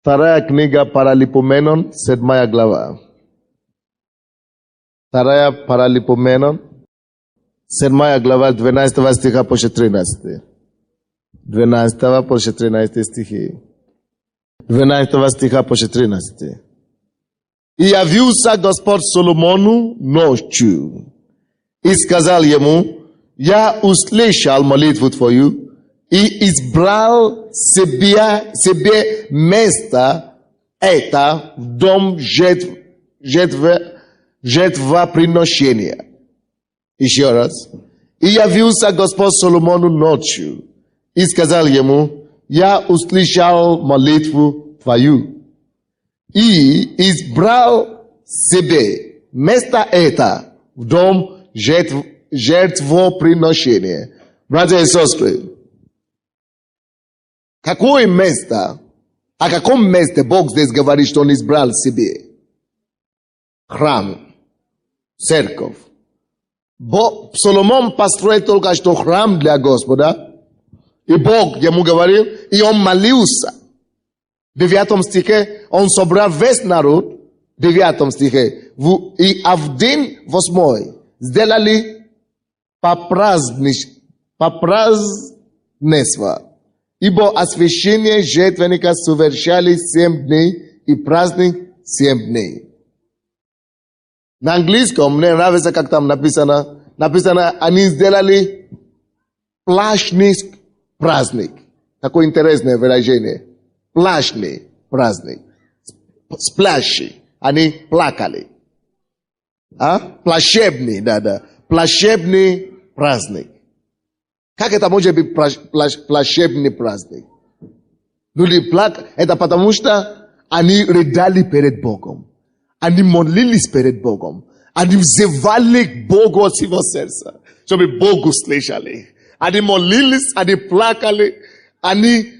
Вторая книга Паралипоменон, 7 глава. Вторая Паралипоменон, 7 глава, 12 стиха по 13. 12 по 13 стихи. 12 стиха по 14. И явился Господь Соломону ночью и сказал ему: я услышал молитву твою и избрал себе место это в дом жертвоприношения. Еще раз. И явился Господь Соломону ночью и сказал ему: я услышал молитву твою и избрал себе место это в дом жертвоприношения. Братья и сестры, какое место, о каком месте Бог здесь говорит, что Он избрал себе? Храм, церковь. Соломон построил только что храм для Господа, и Бог ему говорил, и он молился. В 9 стихе он собрал весь народ, в 9 стихе, и в день 8 сделали попразднество, ибо освящение жертвенника совершали 7 дней и праздник 7 дней. На английском мне нравится, как там написано, они сделали плащный праздник. Такое интересное выражение. Плащный праздник. Сплащи. Они плакали. Плащебный, да. Плащебный праздник. Как это может быть плащебный праздник? Это потому что они рыдали перед Богом. Они молились перед Богом. Они взывали к Богу от всего сердца, чтобы Богу слышали. Они молились, они плакали, они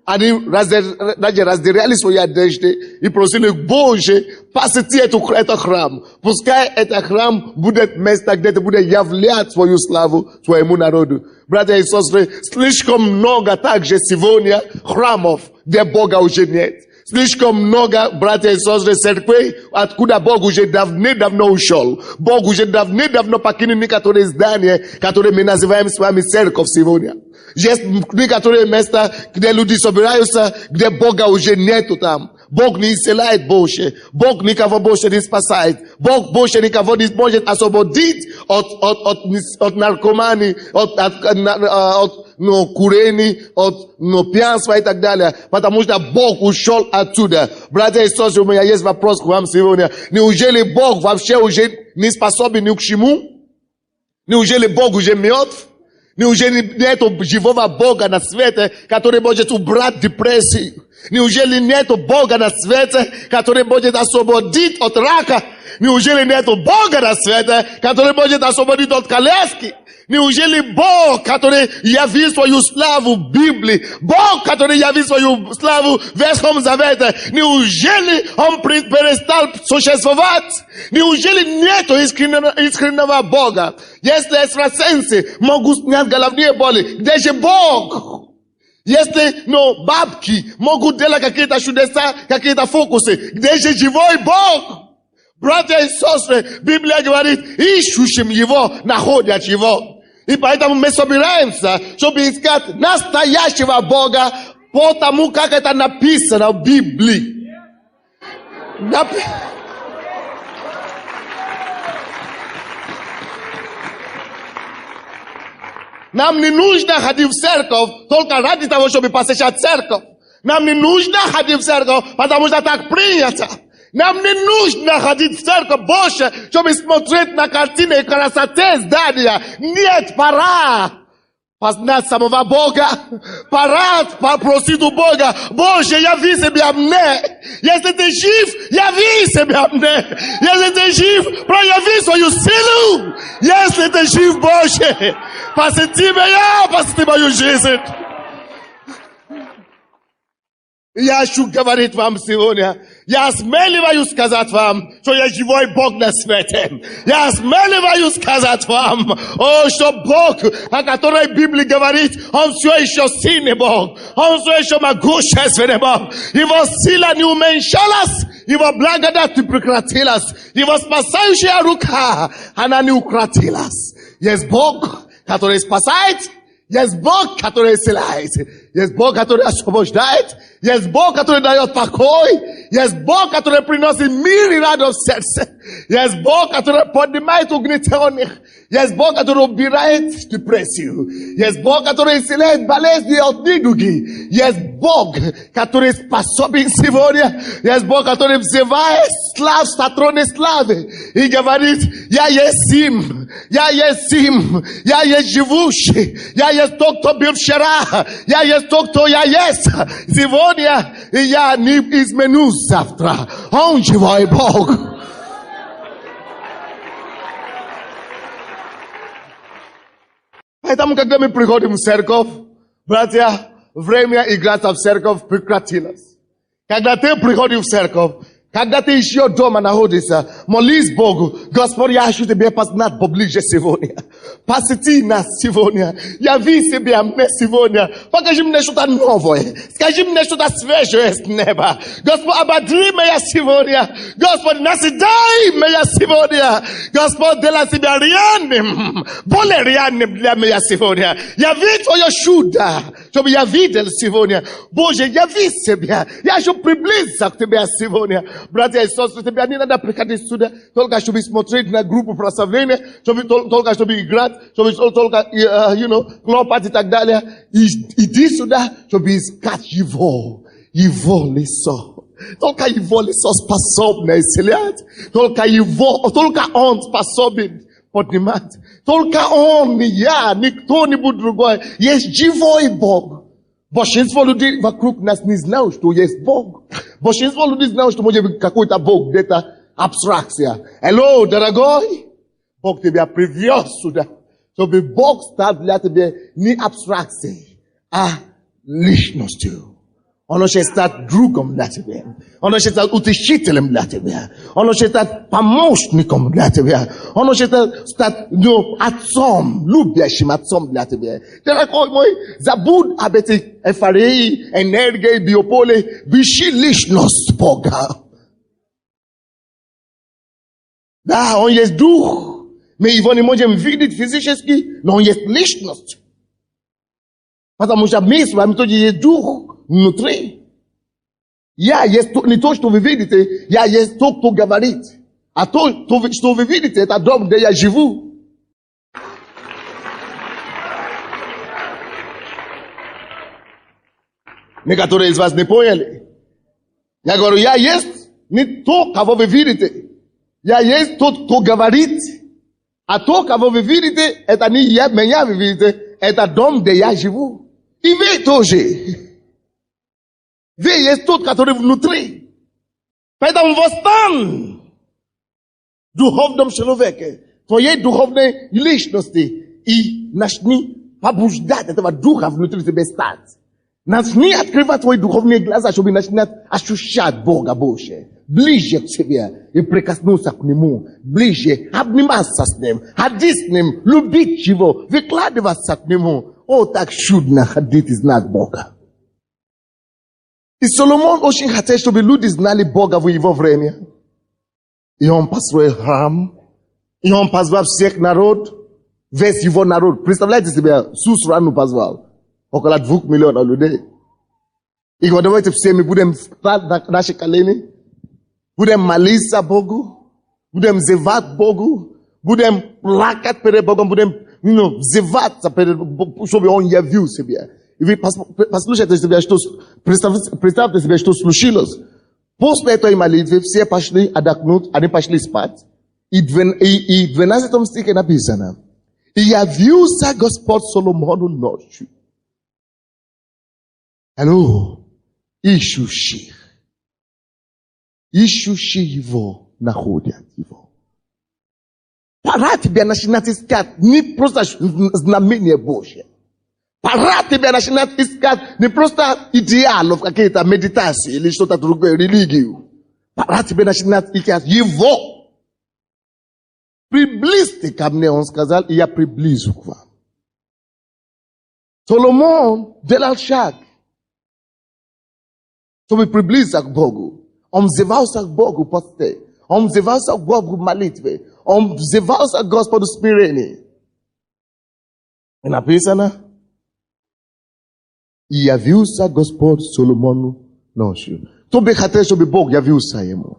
разделяли свои одежды и просили: Боже, посети этот храм. Пускай этот храм будет место, где ты будешь являть свою славу своему народу. Братья и сестры, слишком много также сегодня храмов, где Бога уже нет. Слишком много, братья и сестры, церквей, откуда Бог уже давно ушел. Бог уже давно покинул некоторые здания, которые мы называем с вами церковь сегодня. Есть некоторые места, где люди собираются, где Бога уже нету там. Бог не исцеляет больше. Бог никого больше не спасает. Бог больше никого не может освободить от наркомании, от курения, от пьянства и так далее. Потому что Бог ушел отсюда. Братья и сестры, у меня есть вопрос к вам сегодня. Неужели Бог вообще уже не способен ни к чему? Неужели Бог уже мертв? Неужели нету живого Бога на свете, который может убрать депрессию? Неужели нету Бога на свете, который может освободить от рака? Неужели нету Бога на свете, который может освободить от коляски? Неужели Бог, который явил свою славу в Библии, Бог, который явил свою славу в Ветхом Завете, неужели Он перестал существовать? Неужели нету искреннего Бога? Если экстрасенсы могут снять головные боли, где же Бог? Если бабки могут делать какие-то чудеса, какие-то фокусы, где же живой Бог? Братья и сестры, Библия говорит: ищущим Его находят Его. И поэтому мы собираемся, чтобы искать настоящего Бога, потому как это написано в Библии. Нам не нужно ходить в церковь только ради того, чтобы посещать церковь. Нам не нужно ходить в церковь, потому что так принято. Нам не нужно ходить в церковь больше, чтобы смотреть на картины и красоты здания. Нет, пора познать самого Бога. Пора попросить у Бога: Боже, яви себя мне. Если ты жив, яви себя мне. Если ты жив, прояви свою силу. Если ты жив, Боже, посети меня, посети мою жизнь. Я що говорить вам сегодня? Я смеливаюсь сказать вам, что я живой Бог на свете. Я смеливаюсь сказать вам, что Бог, о котором Библия говорит, Он все еще сильный Бог. Он все еще могущественный Бог. Его сила не уменьшалась, Его благодать не прекратилась. Его спасающая рука, она не укротилась. Есть Бог, который спасает. Есть Бог, который исцеляет. Есть Бог, который освобождает. Есть Бог, который дает покой. Есть Бог, который приносит мир и радость в сердце. Есть Бог, который поднимает угнетенных. Есть Бог, который убирает депрессию. Есть Бог, который исцеляет болезни от недуги. Есть Бог, который способен сегодня. Есть Бог, который взывает слав с трона славы и говорит: я есть им, я есть им, я есть живущий, я есть тот, кто был вчера, я есть тот, кто я есть сегодня, и я не изменюсь завтра. Он живой Бог. Поэтому, когда мы приходим в церковь, братья, время играться в церковь прекратилось. Когда ты приходишь в церковь, когда ты еще дома находишься, молись Богу: Господь, я хочу Тебя познать поближе сегодня. Посети нас сегодня. Яви себя мне сегодня. Покажи мне что-то новое. Скажи мне что-то свежее с неба. Господь, ободри меня сегодня. Господь, наседай меня сегодня. Господь, делай себя реальным. Более реальным для меня сегодня. Яви Твое чудо, чтобы я видел сегодня. Боже, яви себя. Я хочу приблизиться к Тебе сегодня. Братья и сестры, тебе не надо приходить сюда только чтобы смотреть на группу прославления, только чтобы играть, чтобы только, хлопать и так далее. Иди сюда, чтобы искать Его лицо. Только Его лицо способно исцелять. Только Он способен поднимать. Только Он, не я, никто-нибудь другой. Есть живой Бог. Большинство людей вокруг нас не знают, что есть Бог. Большинство людей знают, что может быть какой-то Бог, где-то абстракция. Алло, дорогой, Бог тебя привез сюда, чтобы Бог стал для тебя не абстракцией, а личностью. Он хочет стать другом для тебя. Он хочет стать утешителем для тебя. Он хочет стать помощником для тебя. Он хочет стать отцом, любящим отцом для тебя. Дорогой мой, забудь об этих эйфории, энергии, биополе. Бежи личность Бога. Да, Он есть дух. Мы его не можем видеть физически, но Он есть личность. Потому что мы с вами тоже есть дух внутри. Я есть не то, что вы видите, я есть то, кто говорит. А то, что вы видите, это дом, где я живу. Некоторые из вас не поняли. Я говорю, я есть не то, кого вы видите. Я есть тот, кто говорит. А то, кого вы видите, это не я, меня вы видите, это дом, где я живу. И вы тоже. Вы есть тот, который внутри. Поэтому восстань в духовном человеке, твоей духовной личности, и начни побуждать этого духа внутри тебя стать. Начни открывать твои духовные глаза, чтобы начинать ощущать Бога больше. Ближе к себе и прикоснуться к Нему. Ближе обниматься с Ним, ходить с Ним, любить Его, выкладываться к Нему. О, так чудно ходить и знать Бога. И Соломон очень хотел, чтобы люди знали Бога в его время. И он построил храм. И он позвал всех народ. Весь его народ. Представляете себе, всю страну позвал. Около 2 миллионов людей. И говорит, давайте все мы будем встать на наши колени. Будем молиться Богу. Будем взывать Богу. Будем плакать перед Богом. Будем взывать, чтобы он явил себе. И вы послушайте себе, что, представьте себе, что случилось. После этой молитвы все пошли отдохнуть, они пошли спать. И в 12 стихе написано: и явился Господь Соломону ночью. Алло, ищущих Его находят Его. Пора тебе начинать искать не просто знамение Божье. Пора тебе начинать искать не просто идеалов, какие-то медитации или что-то другое, религию. Пора тебе начинать искать его. Приблизьте ко мне, он сказал, и я приближу к вам. Соломон делал шаг, чтобы приблизиться к Богу. Он взывался к Богу посте. Он взывался к Богу в молитве. Он взывался к Господу в смирении. И написано, и явился Господь Соломону ночью. Кто бы хотел, чтобы Бог явился ему?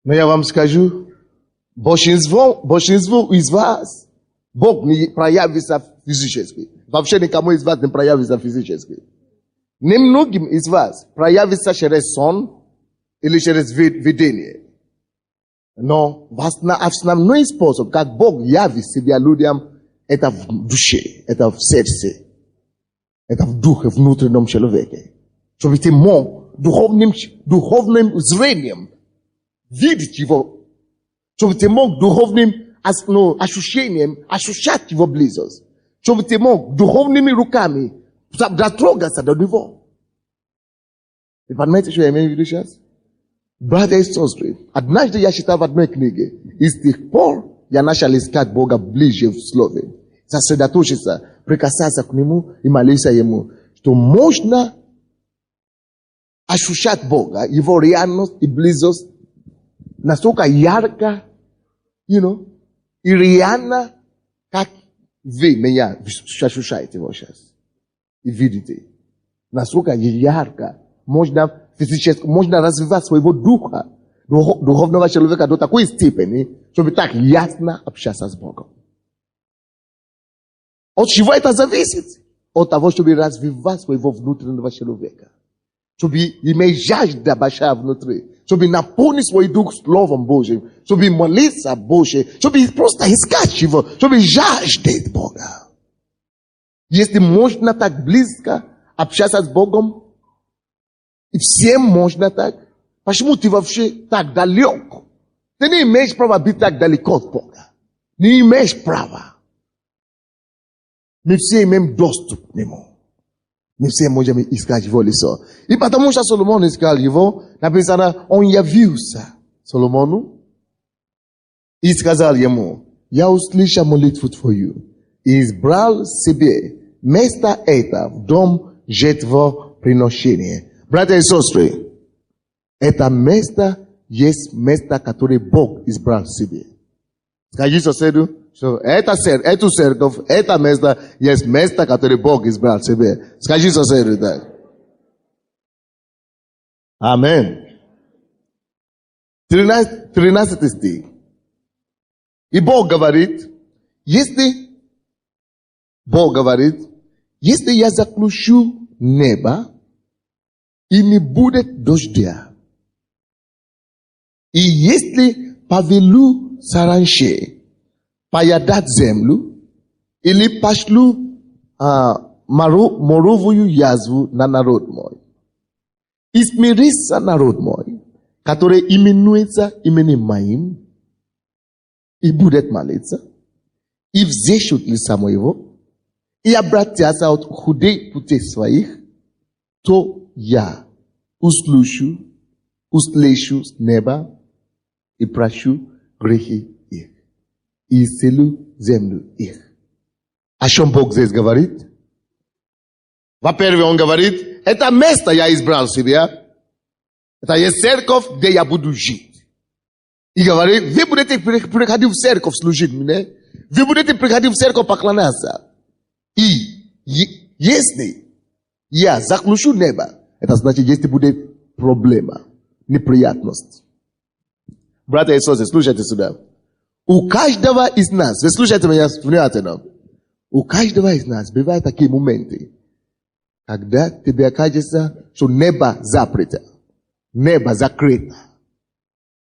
Но я вам скажу, большинство из вас Бог не проявится физически. Вообще никому из вас не проявится физически. Немногим из вас проявится через сон или через видение. Но основной способ, как Бог явит себя людям, это в душе, это в сердце, это в духе, внутреннем человеке. Чтобы ты мог духовным зрением видеть его. Чтобы ты мог духовным ощущением ощущать его близость. Чтобы ты мог духовными руками дотрогаться до него. Вы понимаете, что я имею в виду сейчас? Братья и сестры, однажды я читал в одной книге, и с тех пор я начал искать Бога ближе в Слове. Сосредоточиться, прикасаться к Нему и молиться Ему, что можно ощущать Бога, Его реальность и близость настолько ярко, и реально, как вы меня ощущаете его сейчас. И видите, насколько ярко можно физически, можно развивать своего духа, духовного человека до такой степени, чтобы так ясно общаться с Богом. От чего это зависит? От того, чтобы развивать своего внутреннего человека. Чтобы иметь жажда большая внутри. Чтобы наполнить свой дух Словом Божьим. Чтобы молиться Божьим. Чтобы просто искать его. Чтобы жаждать Бога. Если можно так близко общаться с Богом, и всем можно так, почему ты вообще так далек? Ты не имеешь права быть так далеко от Бога. Не имеешь права. Мы все имеем доступ к Нему. Мы все можем искать Его лицо. И потому что Соломон искал Его, написано, он явился Соломону и сказал ему, я услышал молитву твою и избрал себе место это в дом жертвоприношения. Братья и сестры, это место есть место, которое Бог избрал себе. Скажи соседу, что эту церковь, это место есть место, которое Бог избрал себе. Скажи соседу так. Аминь. 13 стих. И Бог говорит, если я заключу небо, и не будет дождя, и если повелю саранче поедать землю, или пошлю моровую язву на народ мой, и смирится народ мой, который именуется именем моим, и будет молиться, и взыщут лица моего, и обратятся от худых путей своих, то я услышу с неба и прощу грехи их, и исцелю землю их. О чем Бог здесь говорит? Во-первых, Он говорит, это место я избрал себе. Это есть церковь, где я буду жить. И говорит, вы будете приходить в церковь служить мне. Вы будете приходить в церковь поклоняться. И если я заключу небо, это значит, если будет проблема, неприятность. Братья и сестры, слушайте сюда. У каждого из нас, вы слушайте меня внимательно, у каждого из нас бывают такие моменты, когда тебе кажется, что небо запрето, небо закрыто,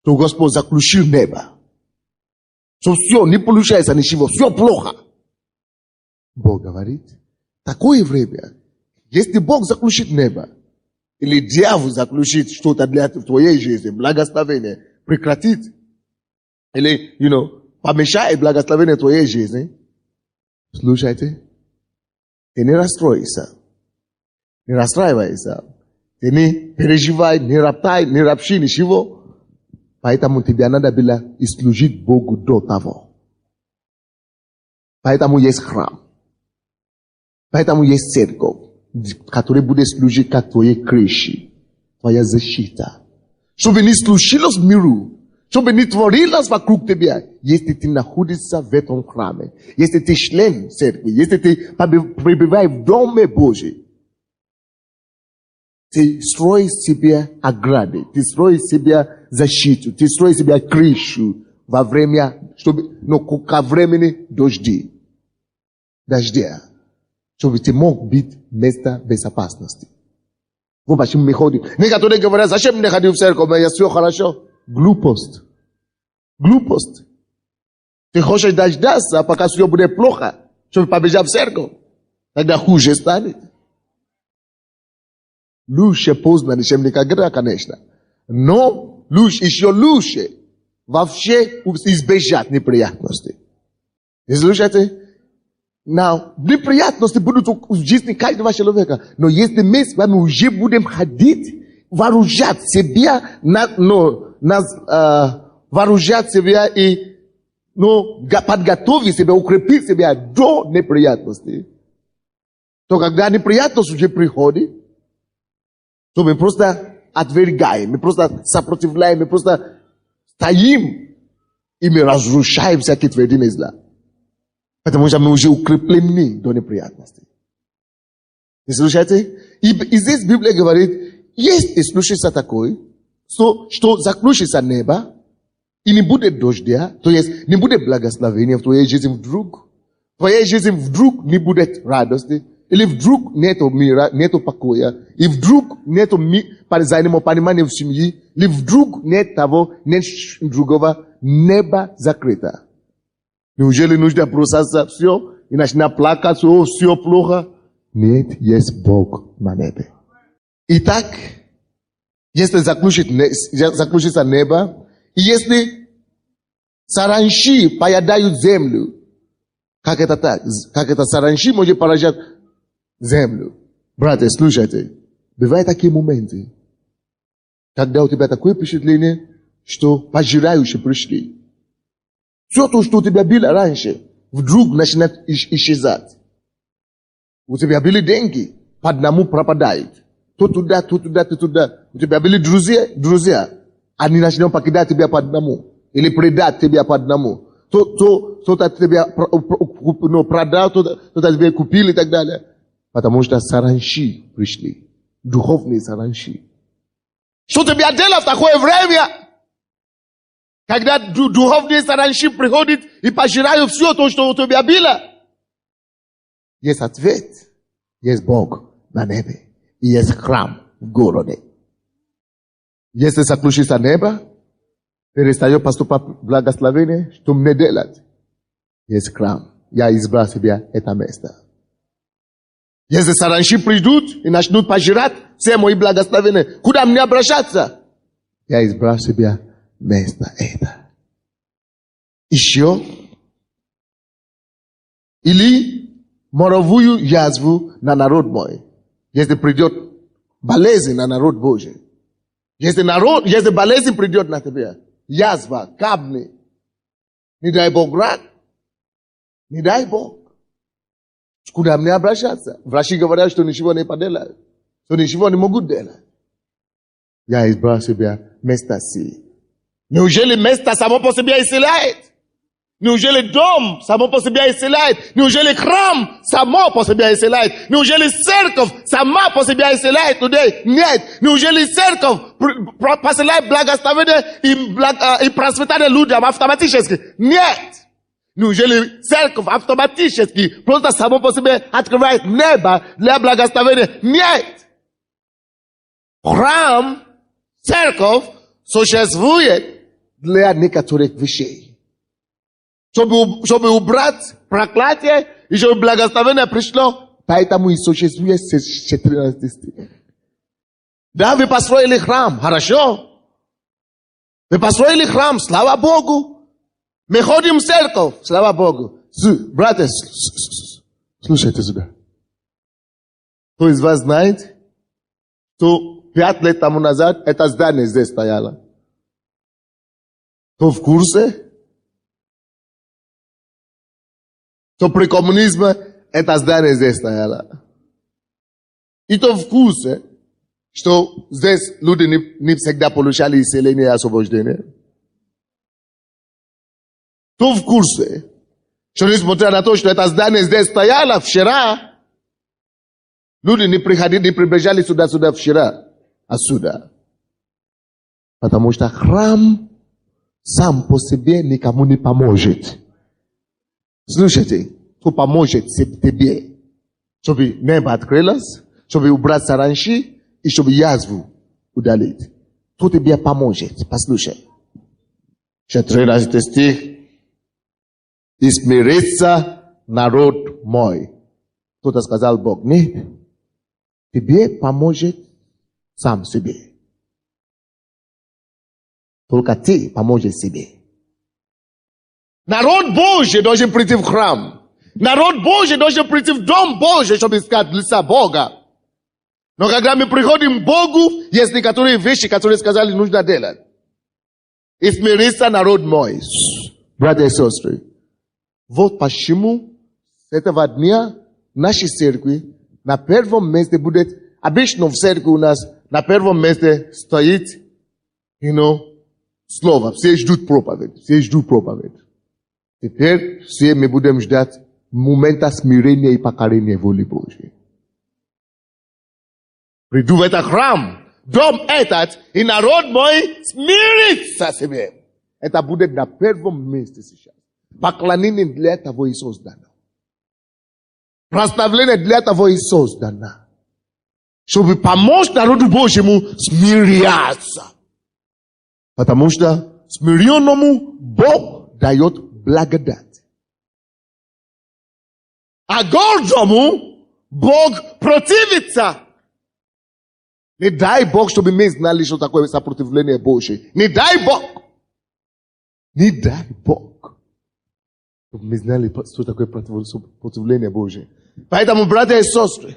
что Господь заключил небо, что все, не получается ничего, все плохо. Бог говорит, такое время, если Бог заключит небо, или дьявол заключит что-то для твоей жизни, благословение, прекратит, или, помешает благословение твоей жизни, слушайте, ты не расстройся. Не расстраивайся. Ты не переживай, не роптай, не ропщи, ничего. Поэтому тебе надо было и служить Богу до того. Поэтому есть храм. Поэтому есть церковь, которая будет служить как твоей крышей, твоя защита. Чтобы не случилось в миру, чтобы не творилось вокруг тебя, если ты находишься в этом храме, если ты член церкви, если ты пребываешь в Доме Божьем. Ты строишь себе ограды, ты строишь себе защиту, ты строишь себе крышу во время, ко времени дождя, чтобы ты мог быть место безопасности. Вот почему мы ходим. Некоторые говорят, зачем мне ходить в церковь, я все хорошо. Глупость. Глупость. Ты хочешь дождаться, пока все будет плохо, чтобы побежать в церковь. Тогда хуже станет. Лучше поздно, чем никогда, конечно. Но еще лучше вообще избежать неприятностей. Вы слушаете? Неприятности будут в жизни каждого человека. Но если мы с вами уже будем ходить, вооружать себя, вооружать себя и подготовить себя, укрепить себя до неприятностей, то когда неприятность уже приходит, то мы просто отвергаем, мы просто сопротивляем, мы просто стоим и мы разрушаем всякие твердыни зла. Потому что мы уже укреплены до неприятностей. Вы слушаете? И здесь Библия говорит, если случится такое, что заключится небо, и не будет дождя, то есть не будет благословения в твоей жизни вдруг. В твоей жизни вдруг не будет радости, или вдруг нету мира, нету покоя, и вдруг нету взаимопонимания в семье, или вдруг нет того, нет другого, небо закрыто. Неужели нужно бросаться все и начинать плакать, все плохо? Нет, есть Бог на небе. Итак, если заключится небо, и если саранчи поедают землю, как это так? Как это саранчи может поражать землю? Братья, слушайте, бывают такие моменты, когда у тебя такое впечатление, что пожирающие пришли. Все то, что у тебя было раньше, вдруг начинает исчезать. У тебя были деньги, по одному пропадают. То туда, то туда, то туда. У тебя были друзья, они начинают покидать тебя по одному. Или предать тебя по одному. Кто-то тебя продал, кто-то тебя купил и так далее. Потому что саранчи пришли. Духовные саранчи. Что тебе делать в такое время? Когда духовные саранчи приходят и пожирают все то, что у тебя было. Есть ответ. Есть Бог на небе. И есть храм в городе. Если заключится небо, перестает поступать благословение, что мне делать? Есть храм. Я избрал себе это место. Если саранчи придут и начнут пожирать все мои благословения, куда мне обращаться? Я избрал себе место это. Еще. Или моровую язву на народ мой. Если придет болезнь на народ Божий. Если болезнь придет на тебя, язва, камни, не дай Бог рак, не дай Бог. Куда мне обращаться? Врачи говорят, что ничего не поделают, что ничего не могут делать. Я избрал себе место сии. Неужели место само по себе исцеляет? Неужели дом само по себе исцеляет? Неужели храм само по себе исцеляет? Неужели церковь сама по себе исцеляет людей? Нет. Неужели церковь посылает благословение и процветание людям автоматически? Нет. Неужели церковь автоматически просто само по себе открывает небо для благословения? Нет. Храм, церковь существует для некоторых вещей. Чтобы убрать проклятие и чтобы благословение пришло. Поэтому и существует 14 стих. Да, вы построили храм, хорошо. Вы построили храм, слава Богу. Мы ходим в церковь, слава Богу. Братья, слушайте сюда. To jest was znajdzie? To 5 lat temu nazad, это здание здесь стояло. To w kursie? To при коммунизме, это здание здесь стояло. И то в курсе, что здесь люди не всегда получали исцеление и освобождение. То в курсе, что несмотря на то, что это здание здесь стояло вчера, люди не приходили, не приближали сюда вчера, а сюда. Потому что храм сам по себе никому не поможет. Слушайте, кто поможет тебе, чтобы небо открылось, чтобы убрать саранчи и чтобы язву удалить. Кто тебе поможет? Послушай. 13 стих. И смирится народ мой. Кто-то сказал Бог, нет. Тебе поможет сам себе. Только ты поможешь себе. Народ Божий должен прийти в храм. Народ Божий должен прийти в дом Божий, чтобы искать лица Бога. Но когда мы приходим к Богу, есть некоторые вещи, которые сказали, нужно делать. И смирится народ мой. Братья и сестры, вот почему с этого дня нашей церкви на первом месте будет, обычно в церкви у нас на первом месте стоит, слово. Все ждут проповедь. Теперь все мы будем ждать момента смирения и покорения воли Божьей. Приду в этот храм, дом этот, и народ мой смирится себе. Это будет на первом месте сейчас. Поклонение для того и создано. Прославление для того и создано. Чтобы помочь народу Божьему смиряться. Потому что смиренному Бог дает благодать. А гордому Бог противится. Не дай Бог, чтобы мы знали, что такое сопротивление Божье. Не дай Бог. Не дай Бог. Чтобы мы знали, что такое сопротивление Божье. Поэтому, братья и сестры,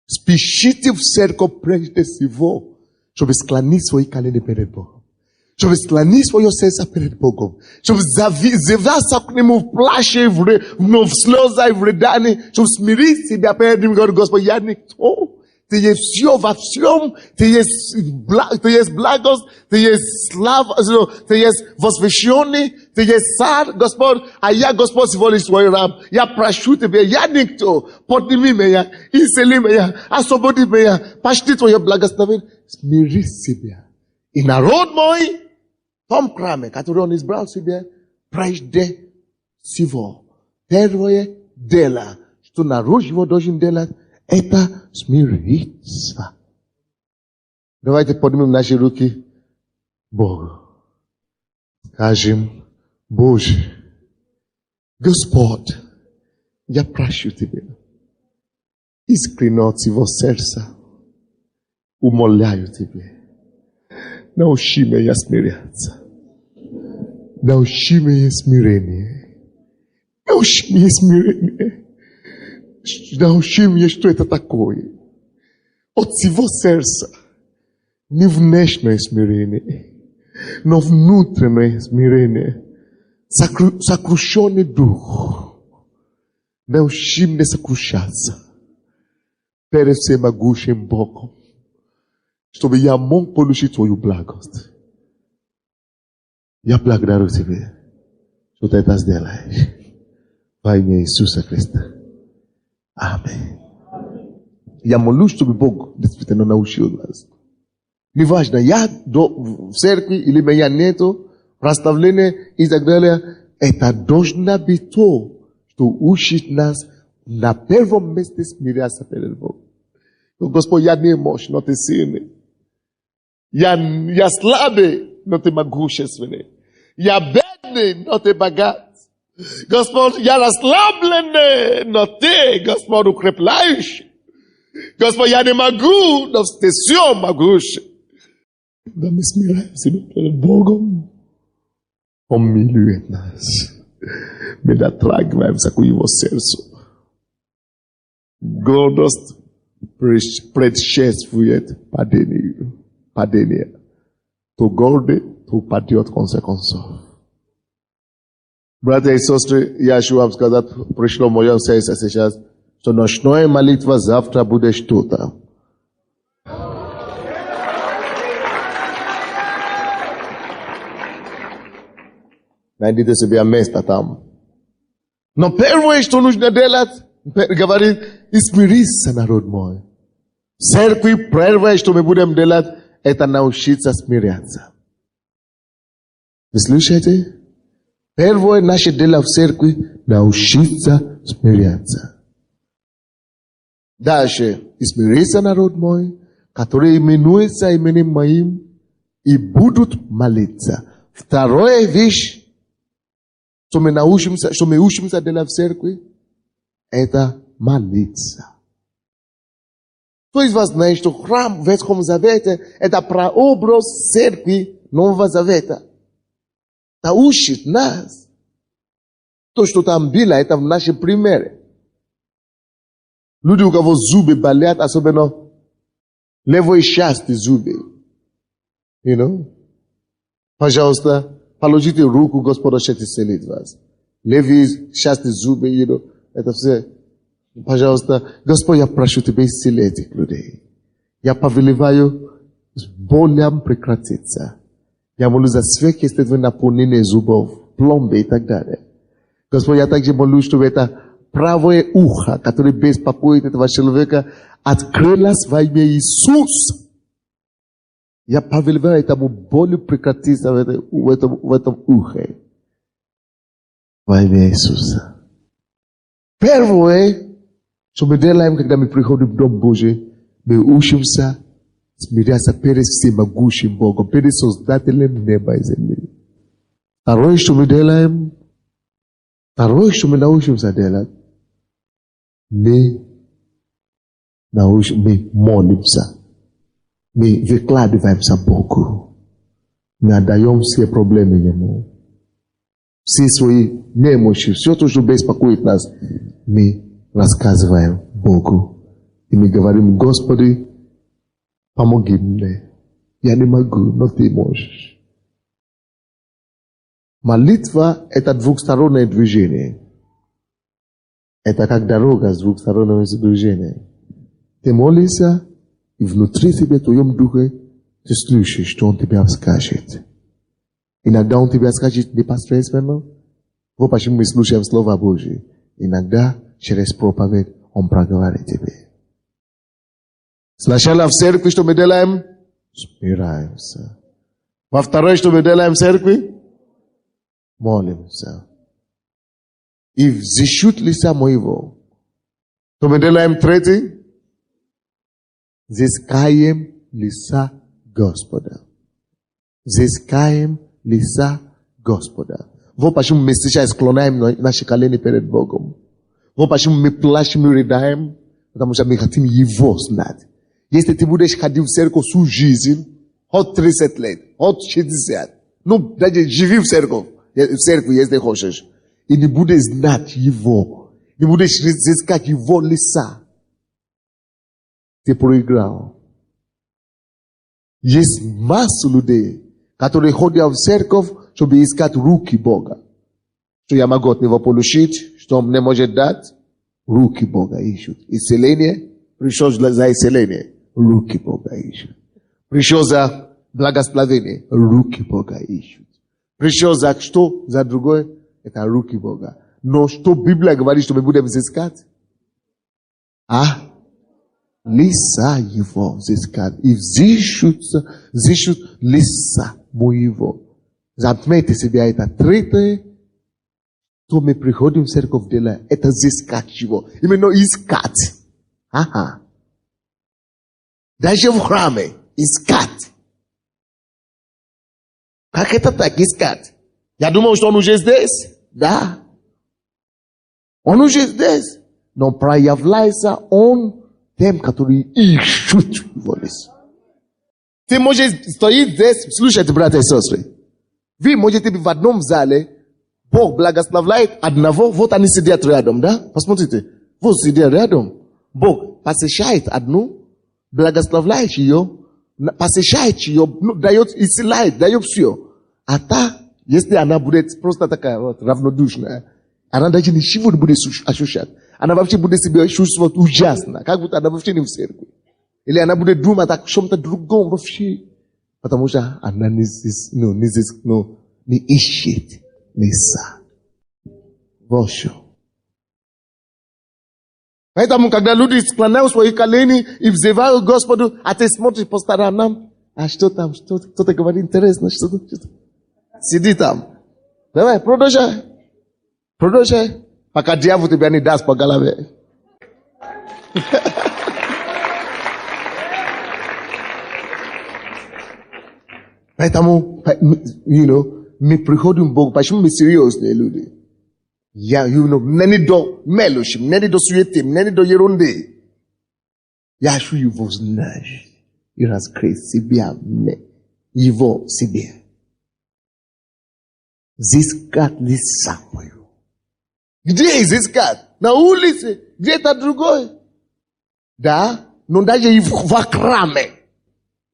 спешите в церковь прежде всего, чтобы склонить свои колени перед Богом. Чтобы склонить свое сердце перед Богом. Чтобы завязаться к Нему в плаче, в слезах и в рыдании. Чтобы смирить себя перед Ним и говорить, Господи, я никто. Ты есть все во всем, ты есть благость, ты есть слава, ты есть возвещенный, ты есть царь, Господь, а я, Господь, всего лишь твой раб. Я прошу тебя, я никто, подними меня, исцели меня, освободи меня, почти твое благословение. Смири себя. И народ мой, в том храме, который он избрал себе, прежде всего, первое дело, что народ его должен делать, это смириться. Давайте поднимем наши руки Богу. Скажем, Боже, Господь, я прошу Тебя, искренне от всего сердца, умоляю Тебя, научи меня смиряться. Научи меня смирение. Научи меня смирение. Научи меня, что это такое. От всего сердца. Не внешнее смирение, но внутреннее смирение. Сокрушенный дух. Научи меня сокрушаться перед всемогущим Богом, чтобы я мог получить Твою благость. Я благодарю Тебя, что Ты это сделаешь. Во имя Иисуса Христа. Аминь. Я молюсь, чтобы Бог действительно научил нас. Неважно, я в церкви или меня нету, прославление и так далее. Это должно быть то, что учит нас на первом месте смиряться перед Богом. Господь, я не мощь, но Ты сильный. Я слабый, но Ты могущественный. Я бедный, но Ты богат. Господь, я расслабленный, но Ты, Господь, укрепляющий. Господь, я не могу, но Ты все могущий. Да мы смираемся перед Богом. Он милует нас. Мы дотрагиваемся к Его сердцу. Гордость предшествует падению. Падение. То гордый, то падет в конце концов. Братья и сестры, я хочу вам сказать, пришло мое сердце сейчас, что ночная молитва завтра будет что-то. Найдите себе место там. Но первое, что нужно делать, говорит, и смириться, народ мой. В церкви первое, что мы будем делать, это научиться смиряться. Вы слышите? Первое наше дело в церкви – научиться смиряться. Дальше, и смириться, народ мой, который именуется именем моим, и будут молиться. Вторая вещь, что мы учимся делать в церкви, это молиться. Кто из вас знает, что храм в Ветхом Завете – это прообраз церкви Нового Завета? Научит нас. То, что там было, это в нашем примере. Люди, у кого зубы болят, особенно левой части зубы. You know? Пожалуйста, положите руку, Господь хочет исцелить вас. Левые части зубы, you know, это все. Пожалуйста, Господь, я прошу Тебя исцелить этих людей. Я повелеваю болям прекратиться. Я молюсь за сверхъестественное наполнение зубов, пломбы и так далее. Господь, я также молюсь, чтобы это правое ухо, которое беспокоит этого человека, открылось во имя Иисуса. Я повелеваю этому болью прекратиться в этом ухе. Во имя Иисуса. Первое, что мы делаем, когда мы приходим в Дом Божий, мы учимся смиряться перед всемогущим Богом, перед Создателем неба и земли. Второе, что мы делаем, второе, что мы научимся делать, мы молимся. Мы выкладываемся Богу. Мы отдаем все проблемы Ему. Все свои немощи, все то, что беспокоит нас, мы рассказываем Богу. И мы говорим: Господи, помоги мне. Я не могу, но Ты можешь. Молитва – это двухстороннее движение. Это как дорога с двухсторонним движением. Ты молишься, и внутри тебя, в твоем духе, ты слышишь, что Он тебе скажет. Иногда Он тебе скажет непосредственно. Вот почему мы слушаем Слово Божие. Иногда через проповедь Он проговорит тебе. Сначала в церкви, что мы делаем? Смираемся. Во второе, что мы делаем в церкви? Молимся. И взыщут лица моего. Что мы делаем третий? Взыскаем лица Господа. Взыскаем лица Господа. Вот почему мы сейчас склоняем наши колени перед Богом. Вот почему мы плачем и рыдаем, потому что мы хотим Его знать. Если ты будешь ходить в церковь всю жизнь, хоть 30 лет, хоть 60, ну, даже живи в церковь, если хочешь, и не будешь знать Его, не будешь взыскать Его лица, ты проиграл. Есть массу людей, которые ходят в церковь, чтобы искать руки Бога. Что я могу от Него получить, что Он мне может дать? Руки Бога ищут. Исцеление, пришел за исцеление, руки Бога ищут. Пришел за благословение, руки Бога ищут. Пришел за что? За другое, это руки Бога. Но что Библия говорит, что мы будем взыскать? Лица Его взыскать. И взыщут лица моего. Заметьте себе, это третье, что мы приходим в церковь делать, это взыскать Его. Именно искать. Даже в храме искать. Как это так, искать? Я думал, что Он уже здесь. Да. Он уже здесь. Но проявляется Он тем, которые ищут Его лицо. Ты можешь стоять здесь, слушайте, братья и сестры. Вы можете быть в одном зале, Бог благословляет одного, вот они сидят рядом, да? Посмотрите, вот сидят рядом. Бог посещает одну, благословляет ее, посещает ее, дает исцеляет, дает все. А та, если она будет просто такая вот равнодушная, она даже ничего не будет ощущать. Она вообще будет себя чувствовать ужасно, как будто она вообще не в церкви. Или она будет думать о чем-то другом вообще. Потому что она не ищет лица. Вот что. Поэтому, когда люди склоняют свои колени и взывают Господу, а ты смотришь по сторонам, а что там, кто-то говорит интересно, что-то. Сиди там. Давай, продолжай. Продолжай. Пока дьявол тебя не даст по голове. Поэтому, мы приходим к Богу, почему мы серьезные люди? Не до мелочи, не до суеты, не до ерунды. Я хочу его знать и раскрыть себя мне, его в себе. Изыскать лица моего. Где изыскать? На улице, где-то другой. Да, но даже и в храме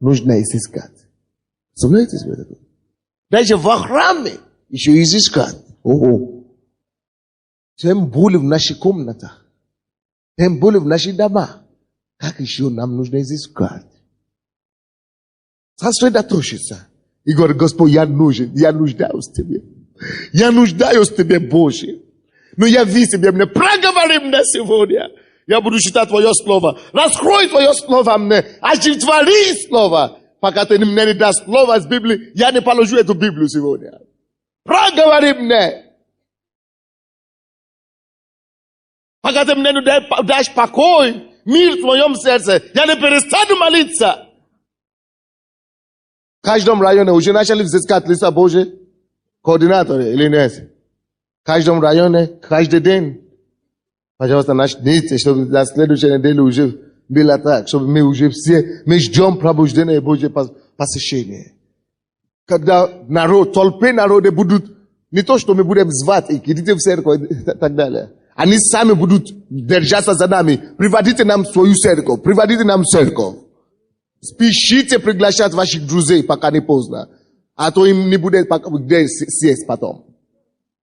нужно изыскать. Представляете себе это? Даже в храме еще изыскать. Ого. Тем более в наших комнатах. Тем более в наших домах. Как еще нам нужно изыскать? Сосредоточиться. И говорит, Господь, я нуждаюсь в Тебе. Я нуждаюсь в Тебе, Боже. Но я вижу Тебе, мне проговори мне сегодня. Я буду читать Твое Слово. Раскрой Твое Слово мне. Оживотвори Слово. Пока Ты мне не дашь Слово из Библии, я не положу эту Библию сегодня. Проговори мне. Пока Ты мне не дашь покой, мир в Твоем сердце, я не перестану молиться. В каждом районе уже начали взыскать лица Божие, координаторы или нет? В каждом районе, каждый день. Пожалуйста, начните, чтобы на следующей неделе уже было так, чтобы мы уже все, мы ждем пробуждения Божьего посещения. Когда толпы народа будут, не то, что мы будем звать их, идите в церковь и так далее. Они сами будут держаться за нами. Приводите нам свою церковь, приводите нам церковь. Спешите приглашать ваших друзей, пока не поздно. А то им не будет где съесть потом.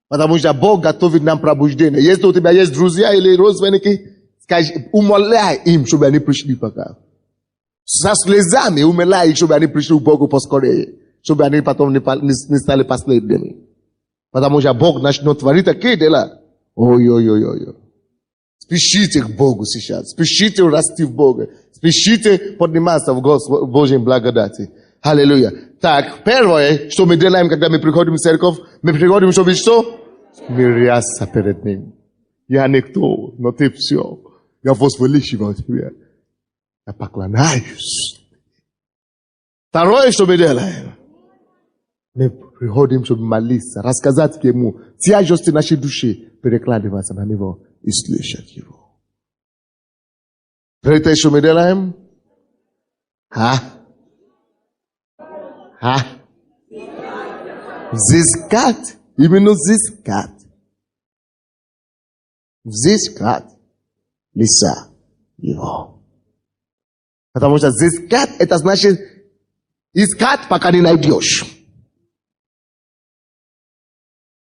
Потому что Бог готовит нам пробуждение. Если у тебя есть друзья или родственники, скажи, умоляй им, чтобы они пришли пока. Со слезами умоляй их, чтобы они пришли к Богу поскорее. Чтобы они потом не стали последними. Потому что Бог начнет творить такие дела. Ой-ой-ой-ой. Спешите к Богу сейчас. Спешите расти в Боге. Спешите подниматься в Божьей благодати. Аллилуйя. Так, первое, что мы делаем, когда мы приходим в церковь, мы приходим, чтобы что? Смиряться перед Ним. Я никто, но Ты все. Я возвеличиваю Тебя. Я поклоняюсь. Второе, что мы делаем, мы приходим, чтобы молиться, рассказать Ему тяжести нашей души, перекладываться на Него и слышать Его. Третье, что мы делаем? Взыскать. Именно взыскать. Взыскать лица Его. Потому что взыскать, это значит искать, пока не найдешь.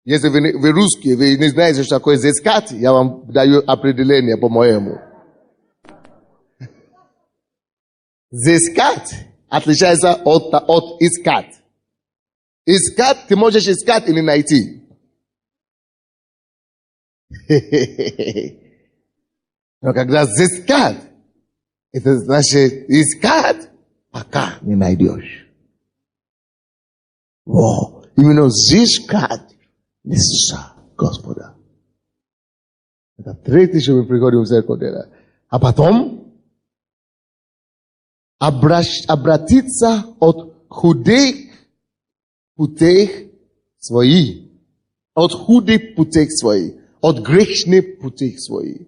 Если вы русские, вы не знаете, что такое взыскать, я вам даю определение по-моему. Взыскать отличается от искать. Искать, ты можешь искать или найти. Но когда взыскать, это значит искать, пока не найдешь. Именно взыскать лица Господа. Это третье, что мы приходим в церковь. А потом обратиться от худых путей своих. От худых путей своих. От грешных путей своих.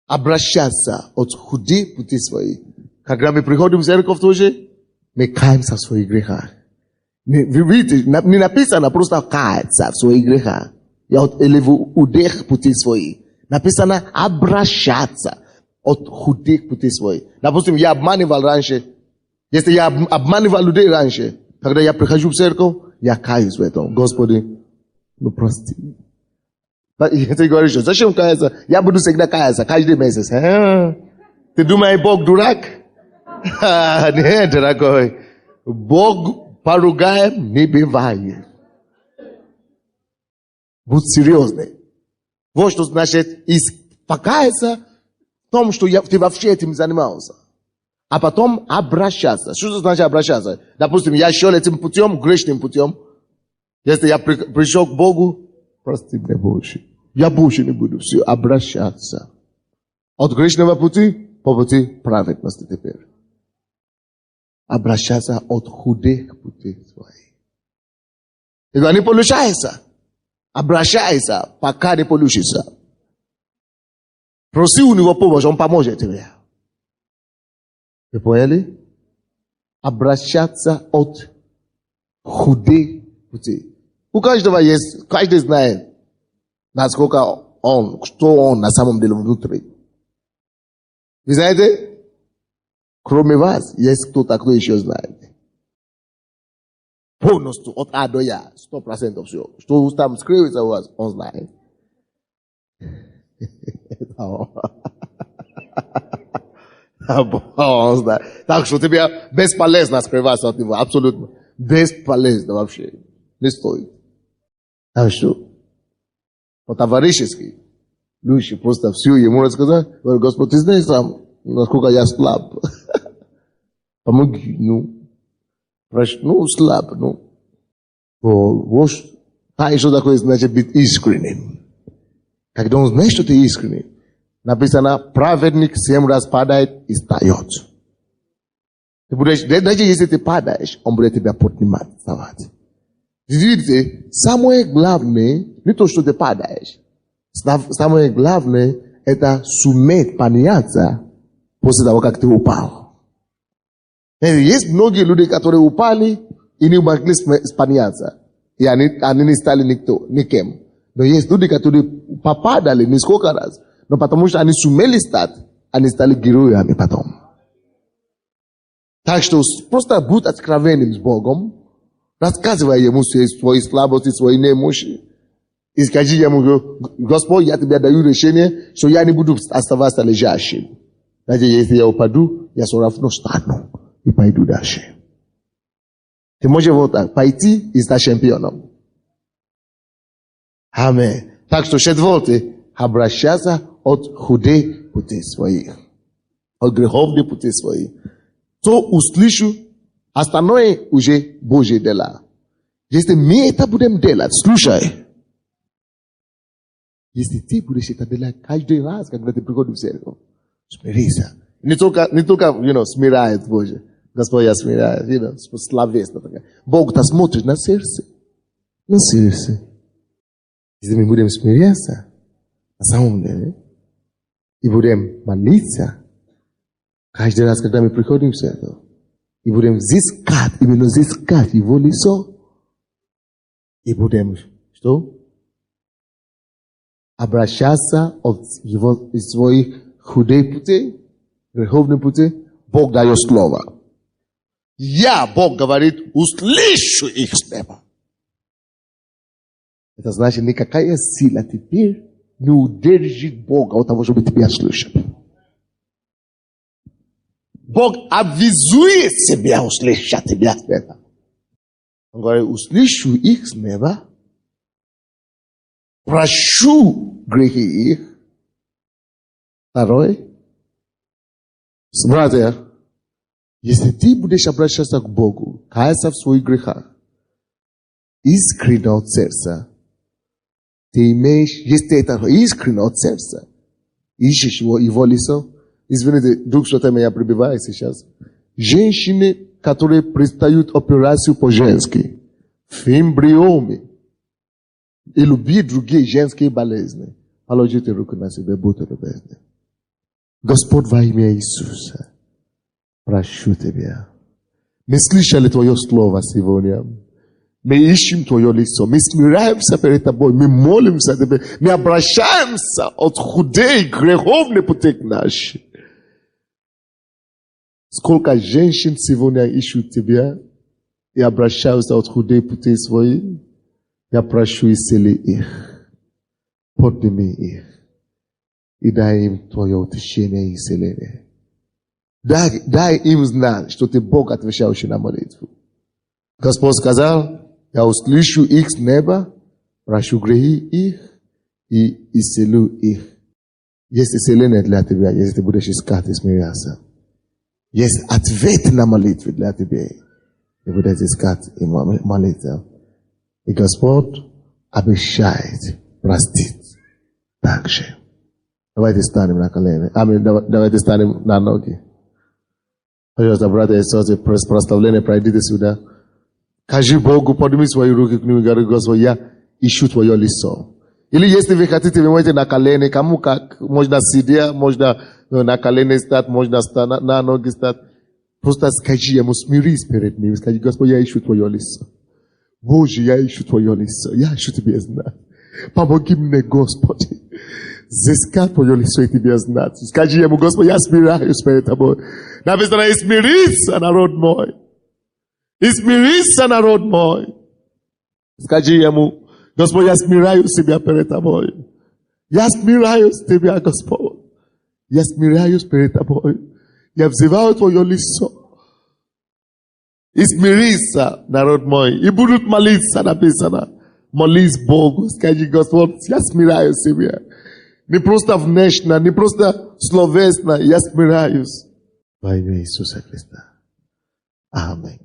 Обращаться от худых путей своих. Когда мы приходим в церковь тоже, мы каемся в своих грехах. Вы видите, не написано просто каяться в своих грехах. Я от худых путей своих. Написано обращаться от худых путей своих. Допустим, я обманывал раньше. Если я обманывал людей раньше, когда я прихожу в церковь, я каюсь в этом. Господи, ну прости. И ты говоришь, зачем каяться? Я буду всегда каяться, каждый месяц. Ты думаешь, Бог дурак? Нет, дорогой. Бог поругаем не бывает. Будь серьезный. Вот что значит покаяться в том, что ты вообще этим занимался. А потом обращаться. Что значит обращаться? Допустим, я шел этим путем, грешным путем. Если я пришел к Богу, прости меня больше. Я больше не буду все обращаться. От грешного пути по пути праведности теперь. Обращаться от худых путей своих. Если не получается, обращайся, пока не получится. Проси у него помощь, он поможет тебе. Вы поняли? Обращаться от худых путей. У каждого есть, каждый знает, насколько что он на самом деле внутри. Вы знаете, кроме вас, есть кто-то, кто еще знает. Полностью, от А до Я, 100% все. Что там скрывается у вас, он знает. Он знает. Так что тебе бесполезно скрываться от него, абсолютно. Бесполезно вообще. Не стоит. Так что, по-товарищески, лучше просто все ему рассказать. Говорю, Господь, ты знаешь сам, насколько я слаб. Помоги, слаб, Вот, что такое значит быть искренним. Когда он знает, что ты искренний, написано, праведник 7 раз падает и встает. Даже если ты падаешь, он будет тебя поднимать, вставать. Видите, самое главное, не то, что ты падаешь. Самое главное, это суметь подняться после того, как ты упал. Есть многие люди, которые упали и не могли подняться. И они не стали никем. Но есть люди, которые попадали несколько раз. Но потому что они сумели стать, они стали героями потом. Так что просто будь откровенным с Богом. Рассказывай ему свои слабости, свои немощи. И скажи ему, Господь, я тебе даю решение, что я не буду оставаться лежащим. Даже если я упаду, я все равно встану и пойду дальше. Ты можешь вот так пойти и стать чемпионом. Аминь. Так что четвертое, обращаться от худых путей своих. От греховных путей своих. То услышу, остальное уже Божьи дела. Если мы это будем делать, слушай. Если ты будешь это делать каждый раз, когда ты приходишь в церковь, смирися. Не только смиряет Боже. Господь, я смиряю, словесно. Бог-то смотрит на сердце. На сердце. Если мы будем смиряться, на самом деле, и будем молиться, каждый раз, когда мы приходим в церковь, и будем именно взыскать его лицо, и будем, что? Обращаться от своих худых путей, греховных путей, Бог дает слово. Бог говорит, услышу их с неба. Это значит, никакая сила теперь не удержит Бога от того, чтобы тебя слышать. Бог обязует себя услышать тебя с неба. Он говорит, услышу их с неба, прощу грехи их. Второй. Братья, если ты будешь обращаться к Богу, каяться в своих грехах, искренне от сердца, ты имеешь, если это искренне от сердца, ищешь его лицо. Извините, Дух Святой меня прибивает сейчас. Женщины, которые предстают операцию по-женски, фимбриомы, и любят другие женские болезни, положите руку на себя, будьте любезны. Господь, во имя Иисуса, прошу Тебя. Мы слышали Твое Слово сегодня. Мы ищем Твое лицо. Мы смираемся перед Тобой. Мы молимся Тебе. Мы обращаем обращаемся от худей грехов не путек наши. Сколько женщин сегодня ищут тебя и обращаются от худей путей свои, я прошу, исцели их, подними их и дай им твое утешение и исцеление. Дай им знать, что ты Бог, отвечающий на молитву. Господь сказал, я услышу их с неба, прощу грехи их и исцелю их. Есть исцеление для тебя, если ты будешь искать и смиряться. Есть ответ на молитву для тебя. Ты будешь искать и молиться. И Господь обещает простить также. Давайте станем на колени. Аминь. Давайте станем на ноги. Пожалуйста, братья и сестры, прославление, пройдите сюда. Скажи Богу, подними свои руки к нему и говори, Господи, я ищу твое лицо. Или если вы хотите, вы можете на колени, кому как, можно сидя, можно на колени стать, можно на ноги стать. Просто скажи ему, смирись перед ним, скажи, Господи, я ищу твое лицо. Боже, я ищу твое лицо, я ищу тебя знать. Помоги мне, Господи, взыскать твое лицо и тебя знать. Скажи ему, Господи, я смиряюсь перед тобой. Написано, и смирится народ мой. И смирится народ мой. Скажи ему, Господи, я смиряю себя перед тобой. Я смиряюсь тебя, Господь. Я смиряюсь перед тобой. Я взываю твое лицо. И смирится народ мой. И будут молиться, написано. Молись Богу. Скажи, Господь, я смиряю себя. Не просто внешне, не просто словесно. Я смиряюсь. Во имя Иисуса Христа. Аминь.